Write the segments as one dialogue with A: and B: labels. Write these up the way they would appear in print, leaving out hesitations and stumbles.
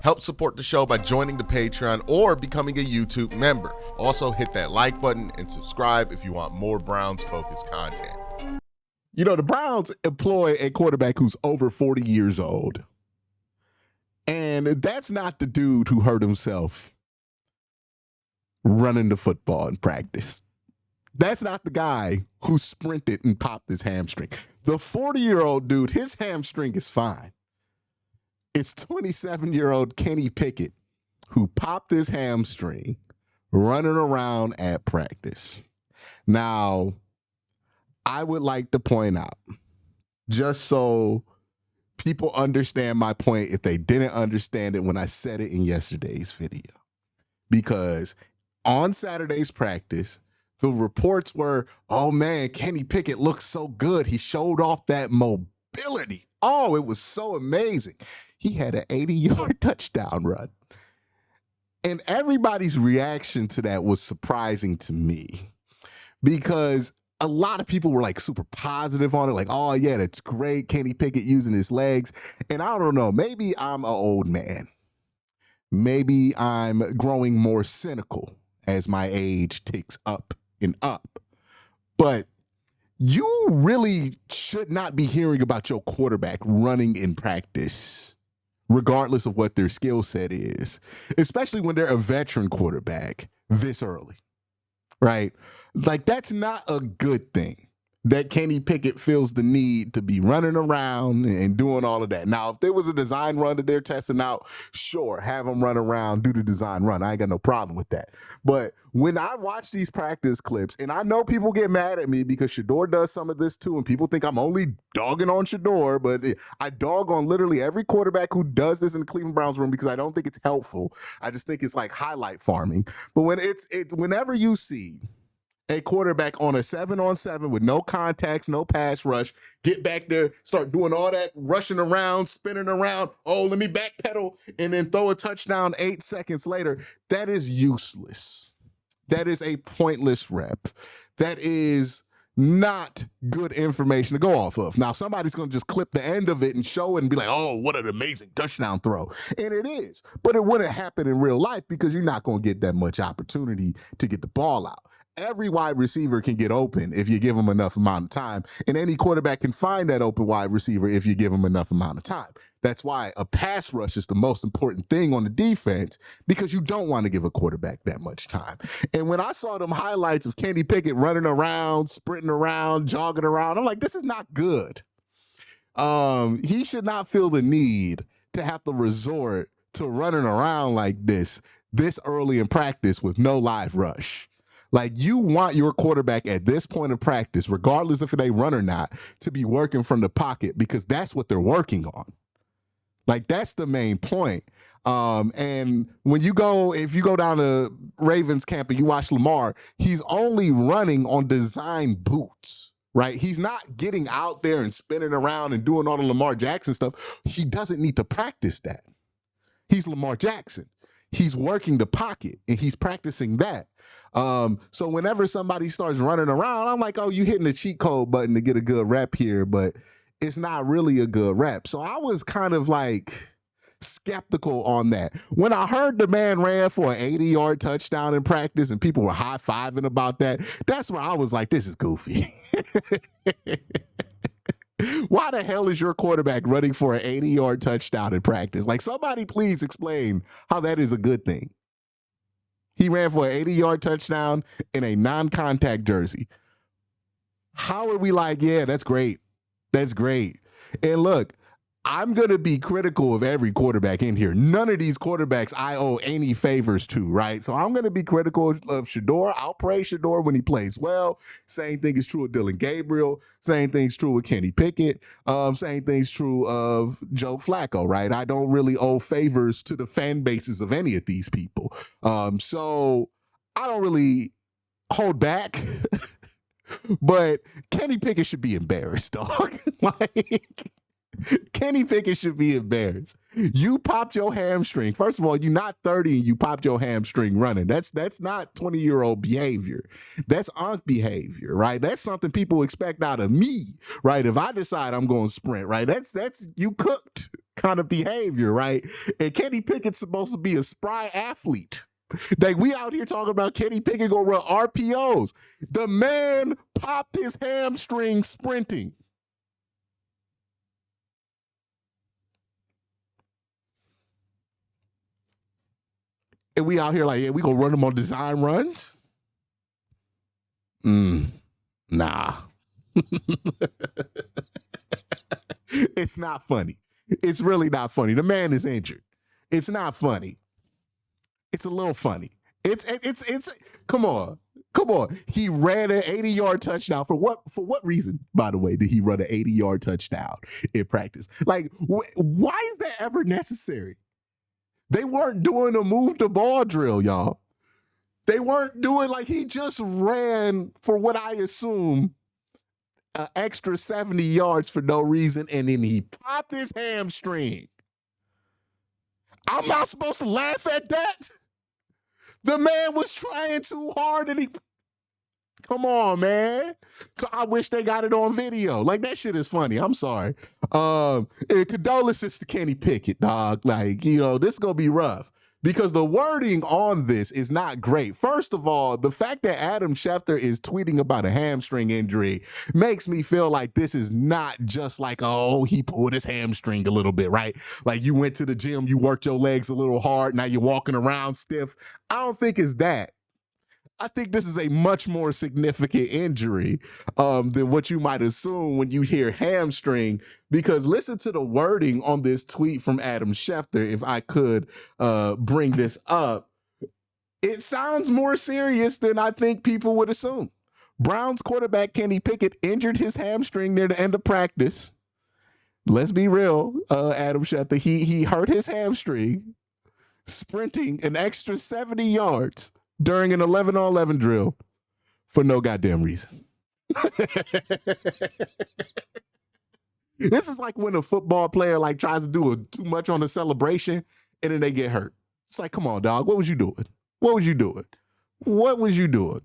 A: Help support the show by joining the Patreon or becoming a YouTube member. Also, hit that like button and subscribe if you want more Browns-focused content.
B: You know, the Browns employ a quarterback who's over 40 years old. And that's not the dude who hurt himself running the football in practice. That's not the guy who sprinted and popped his hamstring. The 40-year-old dude, his hamstring is fine. It's 27-year-old Kenny Pickett who popped his hamstring running around at practice. Now, I would like to point out, just so people understand my point if they didn't understand it when I said it in yesterday's video, because on Saturday's practice, the reports were, oh man, Kenny Pickett looks so good. He showed off that mobility. Oh, it was so amazing. He had an 80-yard touchdown run. And everybody's reaction to that was surprising to me because a lot of people were like super positive on it. Like, oh yeah, that's great. Kenny Pickett using his legs. And I don't know, maybe I'm an old man. Maybe I'm growing more cynical as my age ticks up and up. But you really should not be hearing about your quarterback running in practice, regardless of what their skill set is, especially when they're a veteran quarterback this early, right? Like, that's not a good thing that Kenny Pickett feels the need to be running around and doing all of that. Now, if there was a design run that they're testing out, sure, have him run around, do the design run. I ain't got no problem with that. But when I watch these practice clips, and I know people get mad at me because Shador does some of this too, and people think I'm only dogging on Shador, but I dog on literally every quarterback who does this in the Cleveland Browns room because I don't think it's helpful. I just think it's like highlight farming. But whenever you see a quarterback on a 7-on-7 with no contacts, no pass rush, get back there, start doing all that rushing around, spinning around, oh, let me backpedal, and then throw a touchdown 8 seconds later, that is useless. That is a pointless rep. That is not good information to go off of. Now, somebody's going to just clip the end of it and show it and be like, oh, what an amazing touchdown throw. And it is. But it wouldn't happen in real life because you're not going to get that much opportunity to get the ball out. Every wide receiver can get open if you give them enough amount of time, and any quarterback can find that open wide receiver if you give them enough amount of time. That's why a pass rush is the most important thing on the defense, because you don't want to give a quarterback that much time. And when I saw them highlights of Kenny Pickett running around, sprinting around, jogging around, I'm like, this is not good. He should not feel the need to have to resort to running around like this early in practice with no live rush. Like, you want your quarterback at this point of practice, regardless if they run or not, to be working from the pocket, because that's what they're working on. Like, that's the main point. And if you go down to Ravens camp and you watch Lamar, he's only running on design boots, right? He's not getting out there and spinning around and doing all the Lamar Jackson stuff. He doesn't need to practice that. He's Lamar Jackson. He's working the pocket and he's practicing that. So whenever somebody starts running around, I'm like, oh, you hitting the cheat code button to get a good rep here, but it's not really a good rep. So I was kind of like skeptical on that. When I heard the man ran for an 80-yard touchdown in practice and people were high-fiving about that, that's where I was like, this is goofy. Why the hell is your quarterback running for an 80-yard touchdown in practice? Like, somebody please explain how that is a good thing. He ran for an 80-yard touchdown in a non-contact jersey. How are we like, yeah, that's great. That's great. And look, I'm going to be critical of every quarterback in here. None of these quarterbacks I owe any favors to, right? So I'm going to be critical of Shador. I'll praise Shador when he plays well. Same thing is true of Dylan Gabriel. Same thing's true with Kenny Pickett. Same thing's true of Joe Flacco, right? I don't really owe favors to the fan bases of any of these people. So I don't really hold back. But Kenny Pickett should be embarrassed, dog. Like, Kenny Pickett should be embarrassed. You popped your hamstring. First of all, you're not 30 and you popped your hamstring running. That's not 20-year-old behavior. That's unk behavior, right? That's something people expect out of me, right? If I decide I'm going to sprint, right? That's you cooked. kind of behavior, right? And Kenny Pickett's supposed to be a spry athlete. Like, we out here talking about Kenny Pickett gonna run RPOs. The man popped his hamstring sprinting. And we out here like, yeah, we gonna run him on design runs? Nah. It's not funny. It's really not funny. The man is injured. It's not funny. It's a little funny. It's come on. He ran an 80-yard touchdown. For what reason, by the way, did he run an 80-yard touchdown in practice? Like, why is that ever necessary? They weren't doing a move the ball drill, y'all. They weren't doing, like, he just ran for what I assume an extra 70 yards for no reason, and then he popped his hamstring. I'm not supposed to laugh at that? The man was trying too hard, and he... Come on, man. I wish they got it on video. Like, that shit is funny. I'm sorry. Condolences to Kenny Pickett, dog. Like, this is going to be rough. Because the wording on this is not great. First of all, the fact that Adam Schefter is tweeting about a hamstring injury makes me feel like this is not just like, oh, he pulled his hamstring a little bit, right? Like, you went to the gym, you worked your legs a little hard, now you're walking around stiff. I don't think it's that. I think this is a much more significant injury than what you might assume when you hear hamstring, because listen to the wording on this tweet from Adam Schefter. If I could bring this up, it sounds more serious than I think people would assume. Browns quarterback Kenny Pickett injured his hamstring near the end of practice. Let's be real, Adam Schefter. He hurt his hamstring sprinting an extra 70 yards during an 11-on-11 drill for no goddamn reason. This is like when a football player like tries to do too much on a celebration and then they get hurt. It's like, come on, dog. What was you doing? What was you doing? What was you doing?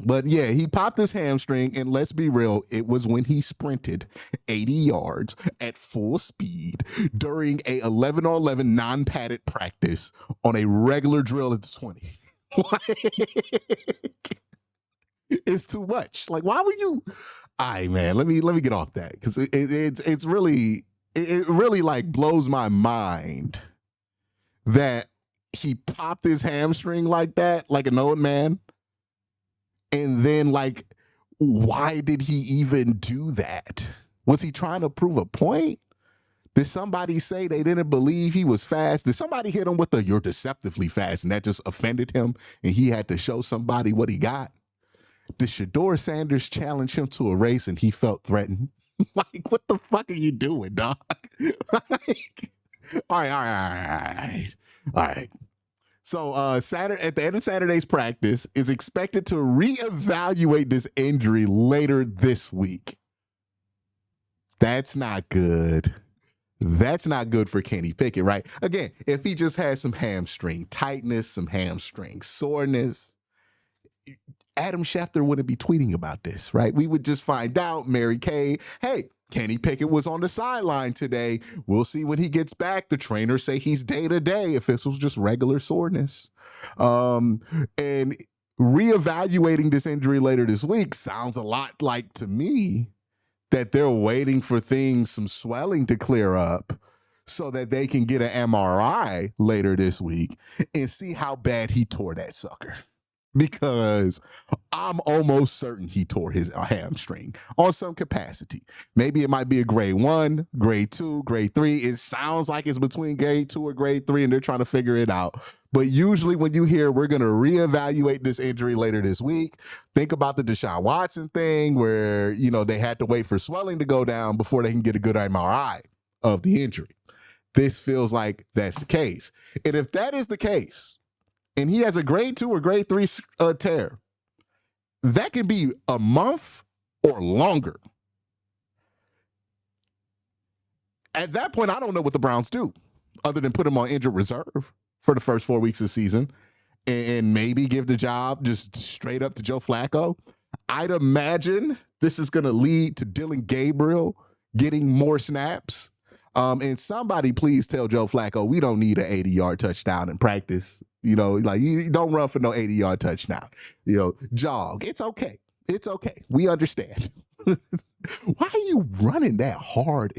B: But yeah, he popped his hamstring, and let's be real, it was when he sprinted 80 yards at full speed during a 11-on-11 non-padded practice on a regular drill at the 20. It's too much. Like, why would you? Man, let me get off that, because it really like blows my mind that he popped his hamstring like that, like an old man, and then like, why did he even do that? Was he trying to prove a point? Did somebody say they didn't believe he was fast? Did somebody hit him with the "you're deceptively fast" and that just offended him and he had to show somebody what he got? Did Shedeur Sanders challenge him to a race and he felt threatened? Like, what the fuck are you doing, dog? Like, all right. So Saturday, at the end of Saturday's practice, is expected to reevaluate this injury later this week. That's not good. That's not good for Kenny Pickett, right? Again, if he just has some hamstring tightness, some hamstring soreness, Adam Schefter wouldn't be tweeting about this, right? We would just find out, Mary Kay, hey, Kenny Pickett was on the sideline today. We'll see when he gets back. The trainers say he's day-to-day if this was just regular soreness. And reevaluating this injury later this week sounds a lot like, to me, that they're waiting for some swelling to clear up so that they can get an MRI later this week and see how bad he tore that sucker. Because I'm almost certain he tore his hamstring on some capacity. Maybe it might be a grade 1, grade 2, grade 3. It sounds like it's between grade 2 or grade 3, and they're trying to figure it out. But usually when you hear we're going to reevaluate this injury later this week, think about the Deshaun Watson thing where, they had to wait for swelling to go down before they can get a good MRI of the injury. This feels like that's the case. And if that is the case, and he has a grade 2 or grade 3 tear, that can be a month or longer. At that point, I don't know what the Browns do other than put him on injured reserve for the first 4 weeks of the season and maybe give the job just straight up to Joe Flacco. I'd imagine this is going to lead to Dylan Gabriel getting more snaps. And somebody please tell Joe Flacco we don't need an 80-yard touchdown in practice. You know, like you don't run for no 80-yard touchdown. You know, jog. It's okay. It's okay. We understand. Why are you running that hard?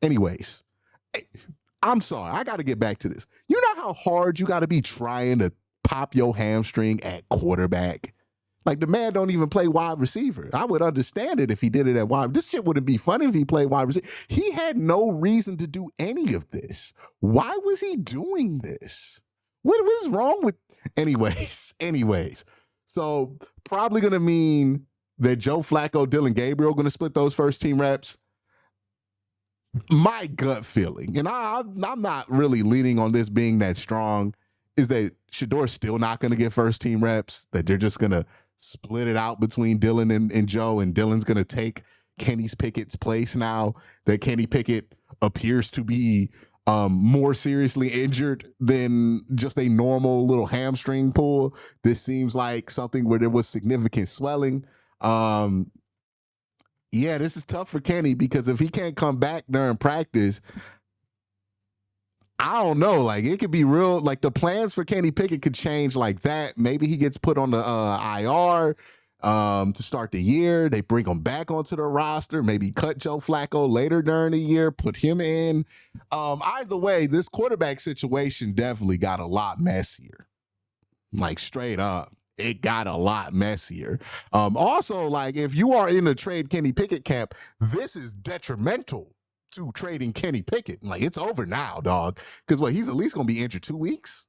B: Anyways, I'm sorry. I got to get back to this. You know how hard you got to be trying to pop your hamstring at quarterback? Like, the man don't even play wide receiver. I would understand it if he did it at wide. This shit wouldn't be funny if he played wide receiver. He had no reason to do any of this. Why was he doing this? What was wrong with... Anyways. So, probably going to mean that Joe Flacco, Dylan Gabriel going to split those first team reps. My gut feeling, and I'm not really leaning on this being that strong, is that Shador's still not going to get first team reps, that they're just going to split it out between Dylan and Joe, and Dylan's going to take Kenny Pickett's place now that Kenny Pickett appears to be more seriously injured than just a normal little hamstring pull. This seems like something where there was significant swelling. Yeah, this is tough for Kenny because if he can't come back during practice, I don't know. Like, it could be real. Like, the plans for Kenny Pickett could change like that. Maybe he gets put on the IR to start the year. They bring him back onto the roster. Maybe cut Joe Flacco later during the year, put him in. Either way, this quarterback situation definitely got a lot messier. Like, straight up. It got a lot messier. Also, like, if you are in the trade Kenny Pickett camp, this is detrimental to trading Kenny Pickett. Like, it's over now, dog. Because he's at least going to be injured 2 weeks.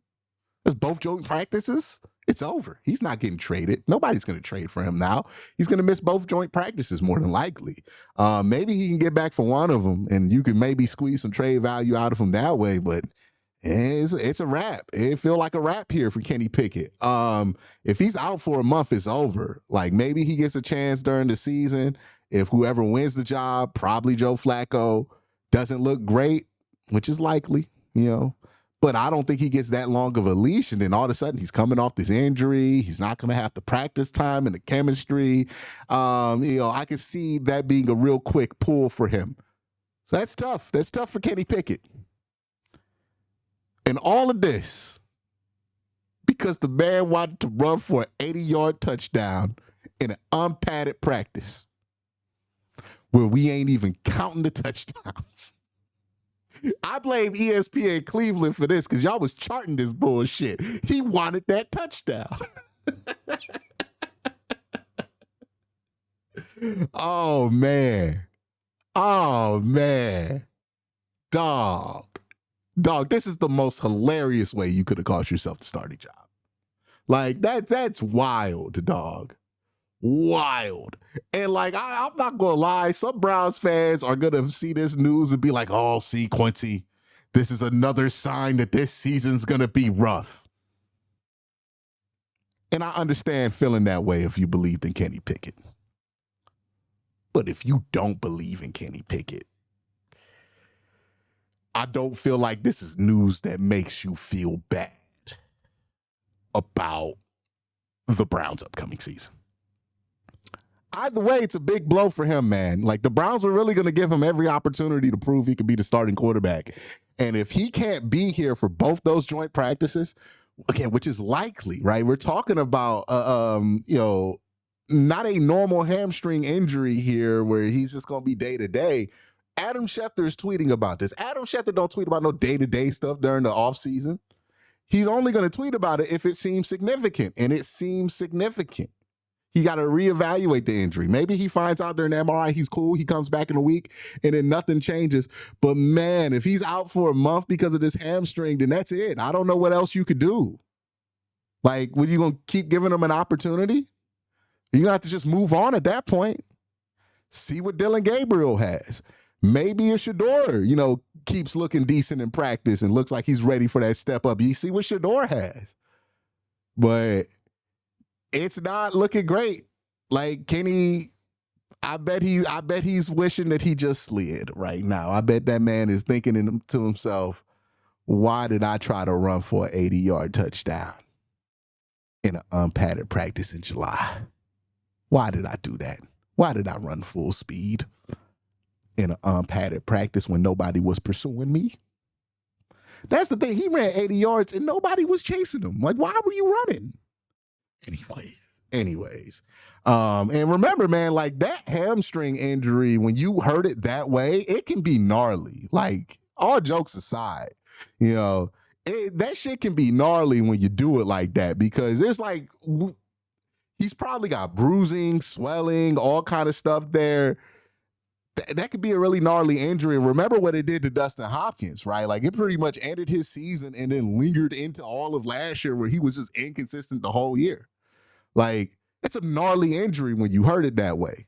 B: That's both joint practices. It's over. He's not getting traded. Nobody's going to trade for him now. He's going to miss both joint practices more than likely. Maybe he can get back for one of them, and you can maybe squeeze some trade value out of him that way, but it's a wrap. It feel like a wrap here for Kenny Pickett. If he's out for a month, it's over. Like, maybe he gets a chance during the season. If whoever wins the job, probably Joe Flacco, doesn't look great, which is likely, you know. But I don't think he gets that long of a leash, and then all of a sudden he's coming off this injury. He's not going to have the practice time and the chemistry. I can see that being a real quick pull for him. So that's tough. That's tough for Kenny Pickett. And all of this because the man wanted to run for an 80-yard touchdown in an unpadded practice where we ain't even counting the touchdowns. I blame ESPN Cleveland for this because y'all was charting this bullshit. He wanted that touchdown. Oh, man. Dog, this is the most hilarious way you could have cost yourself the starting job. Like, that's wild, dog. Wild. And, like, I'm not going to lie, some Browns fans are going to see this news and be like, oh, see, Quincy, this is another sign that this season's going to be rough. And I understand feeling that way if you believed in Kenny Pickett. But if you don't believe in Kenny Pickett, I don't feel like this is news that makes you feel bad about the Browns' upcoming season. Either way, it's a big blow for him, man. Like, the Browns are really going to give him every opportunity to prove he could be the starting quarterback. And if he can't be here for both those joint practices, again, which is likely, right? We're talking about, not a normal hamstring injury here where he's just going to be day-to-day. Adam Schefter is tweeting about this. Adam Schefter don't tweet about no day-to-day stuff during the offseason. He's only going to tweet about it if it seems significant, and it seems significant. He got to reevaluate the injury. Maybe he finds out during the MRI he's cool, he comes back in a week, and then nothing changes. But, man, if he's out for a month because of this hamstring, then that's it. I don't know what else you could do. Like, were you going to keep giving him an opportunity? You're going to have to just move on at that point. See what Dylan Gabriel has. Maybe a Shador, keeps looking decent in practice and looks like he's ready for that step up. You see what Shador has. But it's not looking great. Like, Kenny, I bet he's wishing that he just slid right now. I bet that man is thinking to himself, why did I try to run for an 80-yard touchdown in an unpadded practice in July? Why did I do that? Why did I run full speed? in an unpadded practice when nobody was pursuing me? That's the thing. He ran 80 yards and nobody was chasing him. Like, why were you running? Anyways. And remember, man, like that hamstring injury, when you hurt it that way, it can be gnarly. Like, all jokes aside, you know, that shit can be gnarly when you do it like that, because it's like he's probably got bruising, swelling, all kind of stuff there. That could be a really gnarly injury. And remember what it did to Dustin Hopkins, right? Like, it pretty much ended his season and then lingered into all of last year, where he was just inconsistent the whole year. Like, it's a gnarly injury when you hurt it that way.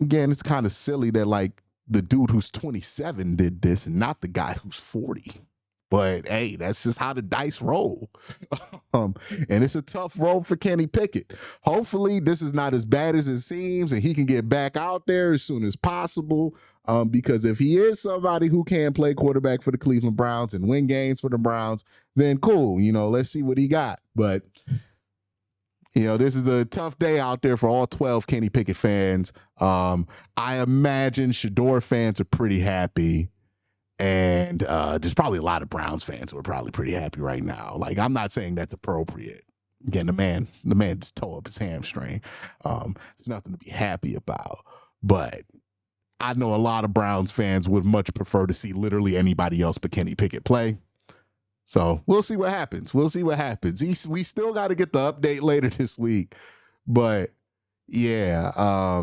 B: Again, it's kind of silly that, like, the dude who's 27 did this and not the guy who's 40. But hey, that's just how the dice roll. And it's a tough roll for Kenny Pickett. Hopefully this is not as bad as it seems and he can get back out there as soon as possible. Because if he is somebody who can play quarterback for the Cleveland Browns and win games for the Browns, then cool. You know, let's see what he got. But, you know, this is a tough day out there for all 12 Kenny Pickett fans. I imagine Shador fans are pretty happy. And there's probably a lot of Browns fans who are probably pretty happy right now. Like, I'm not saying that's appropriate. Again, the man just tore up his hamstring. It's nothing to be happy about. But I know a lot of Browns fans would much prefer to see literally anybody else but Kenny Pickett play. So we'll see what happens. We still got to get the update later this week. But yeah,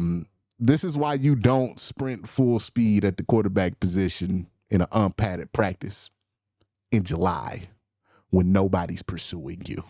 B: this is why you don't sprint full speed at the quarterback position in an unpadded practice in July when nobody's pursuing you.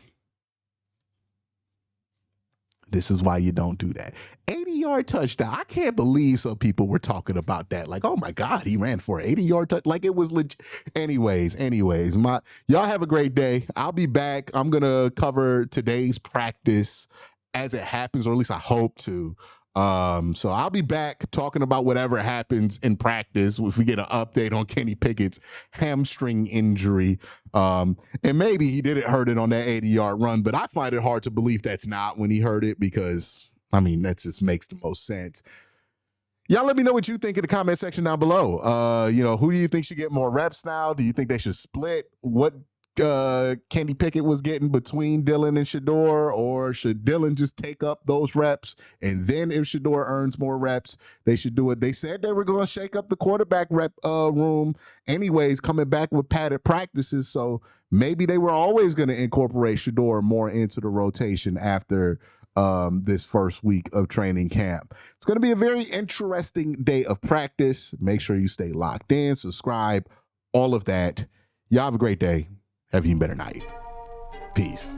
B: This is why you don't do that. 80-yard touchdown. I can't believe some people were talking about that. Like, oh my God, he ran for an 80-yard touchdown. Like, it was legit. Anyways, y'all have a great day. I'll be back. I'm going to cover today's practice as it happens, or at least I hope to. So I'll be back talking about whatever happens in practice if we get an update on Kenny Pickett's hamstring injury. And maybe he didn't hurt it on that 80-yard run, but I find it hard to believe that's not when he hurt it, because, I mean, that just makes the most sense. Y'all let me know what you think in the comment section down below. You know, who do you think should get more reps now? Do you think they should split what Kenny Pickett was getting between Dylan and Shador, or should Dylan just take up those reps, and then if Shador earns more reps, they should do it? They said they were going to shake up the quarterback rep room anyways, coming back with padded practices, so maybe they were always going to incorporate Shador more into the rotation after this first week of training camp. It's going to be a very interesting day of practice. Make sure you stay locked in, subscribe, all of that. Y'all have a great day. Have an even better night. Peace.